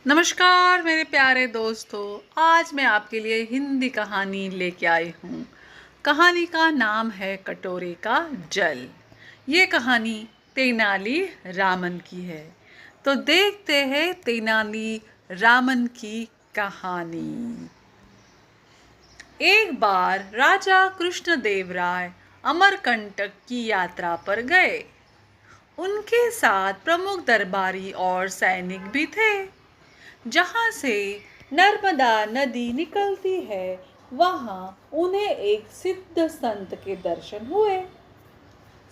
नमस्कार मेरे प्यारे दोस्तों। आज मैं आपके लिए हिंदी कहानी लेके आई हूँ। कहानी का नाम है कटोरे का जल। ये कहानी तेनाली रामन की है। तो देखते हैं तेनाली रामन की कहानी। एक बार राजा कृष्णदेवराय अमरकंटक की यात्रा पर गए। उनके साथ प्रमुख दरबारी और सैनिक भी थे। जहाँ से नर्मदा नदी निकलती है वहाँ उन्हें एक सिद्ध संत के दर्शन हुए।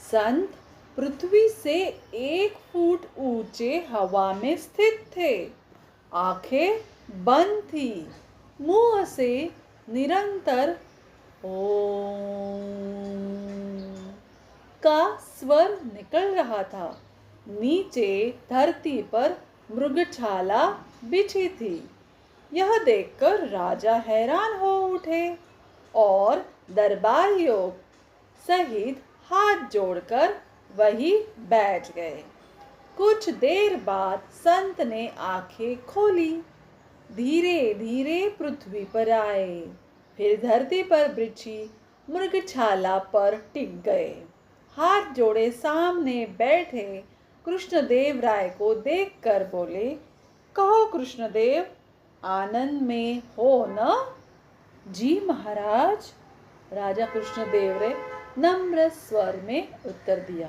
संत पृथ्वी से 1 फुट ऊंचे हवा में स्थित थे। आंखें बंद थी। मुंह से निरंतर ओम का स्वर निकल रहा था। नीचे धरती पर मृगछाला बिछी थी। यह देखकर राजा हैरान हो उठे और दरबारियों सहित हाथ जोड़कर वहीं बैठ गए। कुछ देर बाद संत ने आंखें खोली। धीरे धीरे पृथ्वी पर आए, फिर धरती पर बिछी मृगछाला पर टिक गए। हाथ जोड़े सामने बैठे कृष्णदेव राय को देखकर बोले, कहो कृष्णदेव, आनंद में हो न? जी महाराज, राजा कृष्णदेव ने नम्र स्वर में उत्तर दिया।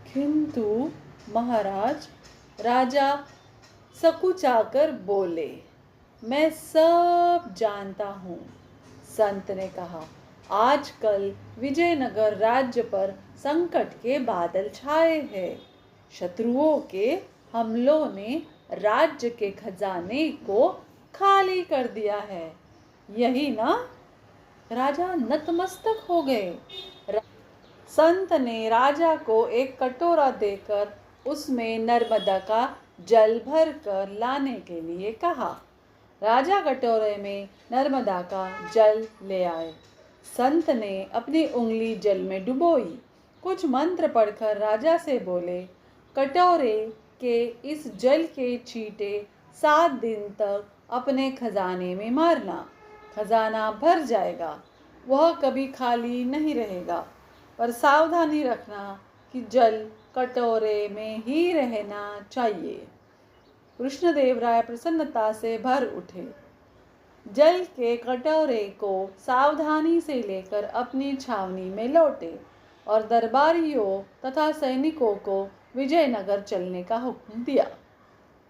किंतु महाराज, राजा सकुचाकर बोले, मैं सब जानता हूँ। संत ने कहा, आजकल विजयनगर राज्य पर संकट के बादल छाए हैं। शत्रुओं के हमलों ने राज्य के खजाने को खाली कर दिया है। यही ना? राजा नतमस्तक हो गए। संत ने राजा को एक कटोरा देकर उसमें नर्मदा का जल भर कर लाने के लिए कहा। राजा कटोरे में नर्मदा का जल ले आए। संत ने अपनी उंगली जल में डुबोई। कुछ मंत्र पढ़कर राजा से बोले, कटोरे के इस जल के छींटे 7 दिन तक अपने खजाने में मारना। खजाना भर जाएगा, वह कभी खाली नहीं रहेगा। पर सावधानी रखना कि जल कटोरे में ही रहना चाहिए। कृष्णदेव राय प्रसन्नता से भर उठे। जल के कटोरे को सावधानी से लेकर अपनी छावनी में लौटे और दरबारियों तथा सैनिकों को विजयनगर चलने का हुक्म दिया।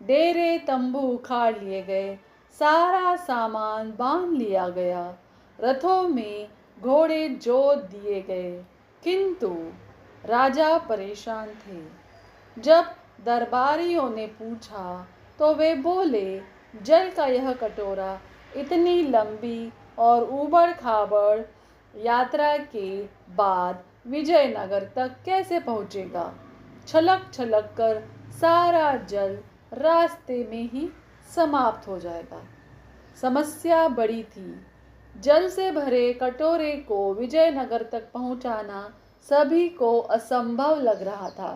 डेरे तंबू उखाड़ लिए गए, सारा सामान बांध लिया गया, रथों में घोड़े जोत दिए गए। किंतु राजा परेशान थे। जब दरबारियों ने पूछा तो वे बोले, जल का यह कटोरा इतनी लंबी और ऊबड़ खाबड़ यात्रा के बाद विजयनगर तक कैसे पहुँचेगा? छलक छलक कर सारा जल रास्ते में ही समाप्त हो जाएगा। समस्या बड़ी थी। जल से भरे कटोरे को विजयनगर तक पहुंचाना सभी को असंभव लग रहा था।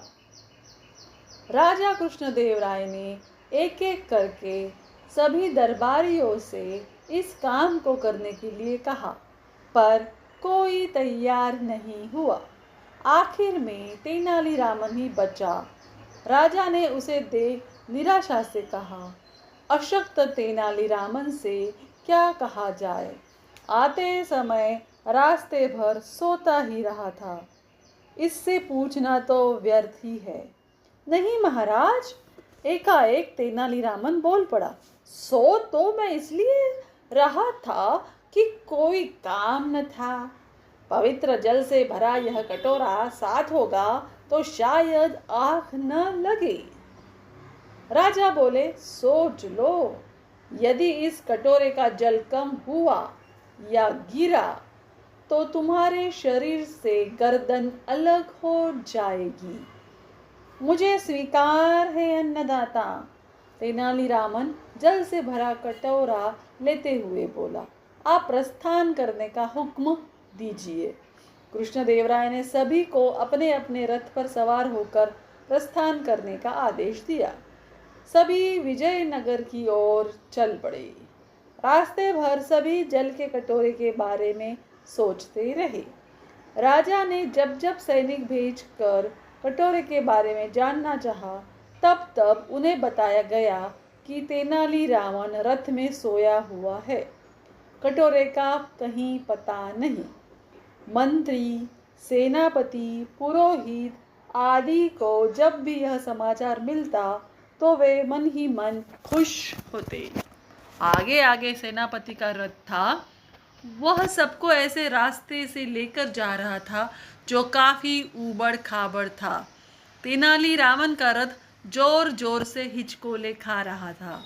राजा कृष्णदेव राय ने एक एक करके सभी दरबारियों से इस काम को करने के लिए कहा, पर कोई तैयार नहीं हुआ। आखिर में तेनालीरामन ही बचा। राजा ने उसे देख निराशा से कहा, अशक्त तेनालीरामन से क्या कहा जाए? आते समय रास्ते भर सोता ही रहा था। इससे पूछना तो व्यर्थ ही है। नहीं महाराज, एकाएक तेनालीरामन बोल पड़ा, सो तो मैं इसलिए रहा था कि कोई काम न था। पवित्र जल से भरा यह कटोरा साथ होगा तो शायद आँख न लगे। राजा बोले, सोच लो, यदि इस कटोरे का जल कम हुआ या गिरा तो तुम्हारे शरीर से गर्दन अलग हो जाएगी। मुझे स्वीकार है अन्नदाता। तेनालीरामन जल से भरा कटोरा लेते हुए बोला, आप प्रस्थान करने का हुक्म दीजिए। कृष्णदेवराय ने सभी को अपने अपने रथ पर सवार होकर प्रस्थान करने का आदेश दिया। सभी विजयनगर की ओर चल पड़े। रास्ते भर सभी जल के कटोरे के बारे में सोचते रहे। राजा ने जब जब सैनिक भेजकर कटोरे के बारे में जानना चाहा, तब तब उन्हें बताया गया कि तेनालीरामन रथ में सोया हुआ है। कटोरे का कहीं पता नहीं। मंत्री, सेनापति, पुरोहित आदि को जब भी यह समाचार मिलता तो वे मन ही मन खुश होते। आगे आगे सेनापति का रथ था। वह सबको ऐसे रास्ते से लेकर जा रहा था जो काफी ऊबड़ खाबड़ था। तेनालीरामन का रथ जोर जोर से हिचकोले खा रहा था।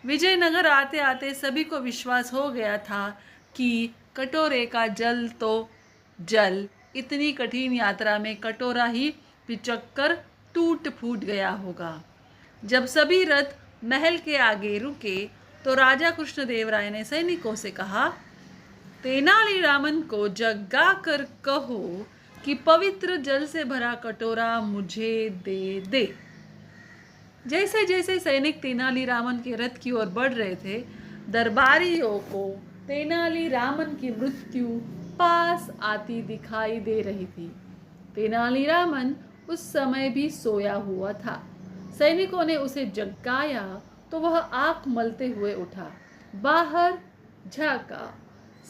विजयनगर आते आते सभी को विश्वास हो गया था कि कटोरे का जल तो जल, इतनी कठिन यात्रा में कटोरा ही पिचक टूट फूट गया होगा। जब सभी रथ महल के आगे रुके तो राजा कृष्णदेव राय ने सैनिकों से कहा, तेनालीरामन को जगा कर कहो कि पवित्र जल से भरा कटोरा मुझे दे दे। जैसे जैसे सैनिक तेनालीरामन के रथ की ओर बढ़ रहे थे, दरबारियों को तेनालीरामन की मृत्यु पास आती दिखाई दे रही थी। तेनालीरामन उस समय भी सोया हुआ था। सैनिकों ने उसे जगाया तो वह आंख मलते हुए उठा, बाहर झांका,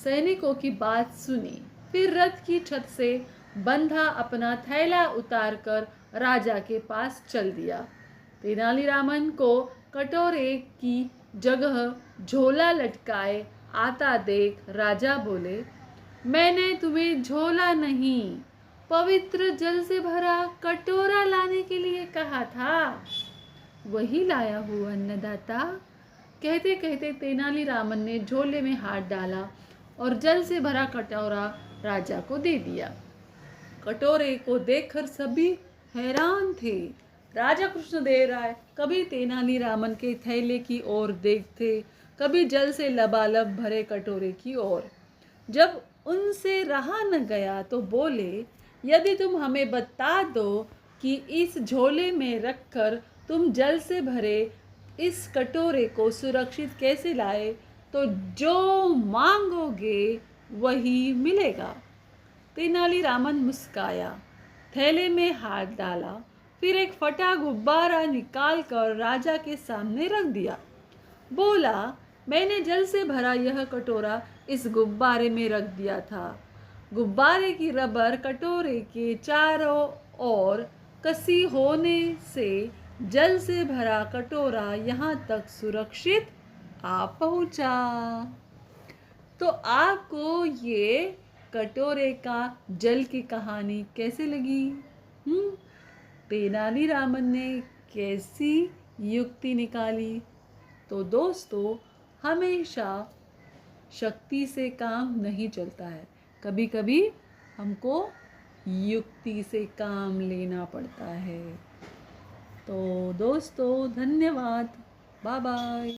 सैनिकों की बात सुनी, फिर रथ की छत से बंधा अपना थैला उतारकर राजा के पास चल दिया। तेनालीरामन को कटोरे की जगह झोला लटकाए आता देख राजा बोले, मैंने तुम्हें झोला नहीं, पवित्र जल से भरा कटोरा लाने के लिए कहा था। वही लाया हूँ अन्नदाता। कहते कहते तेनालीरामन ने झोले में हाथ डाला और जल से भरा कटोरा राजा को दे दिया। कटोरे को देखकर सभी हैरान थे। राजा कृष्णदेव राय कभी तेनालीरामन के थैले की ओर देखते, कभी जल से लबालब भरे कटोरे की ओर। जब उनसे रहा न गया तो बोले, यदि तुम हमें बता दो कि इस झोले में रखकर तुम जल से भरे इस कटोरे को सुरक्षित कैसे लाए, तो जो मांगोगे वही मिलेगा। तेनालीरामन मुस्काया, थैले में हाथ डाला, फिर एक फटा गुब्बारा निकालकर राजा के सामने रख दिया। बोला, मैंने जल से भरा यह कटोरा इस गुब्बारे में रख दिया था। गुब्बारे की रबर कटोरे के चारों ओर कसी होने से जल से भरा कटोरा यहाँ तक सुरक्षित आ पहुँचा। तो आपको ये कटोरे का जल की कहानी कैसे लगी? तेनालीरामन ने कैसी युक्ति निकाली? तो दोस्तों, हमेशा शक्ति से काम नहीं चलता है, कभी कभी हमको युक्ति से काम लेना पड़ता है। तो दोस्तों, धन्यवाद, बाय बाय।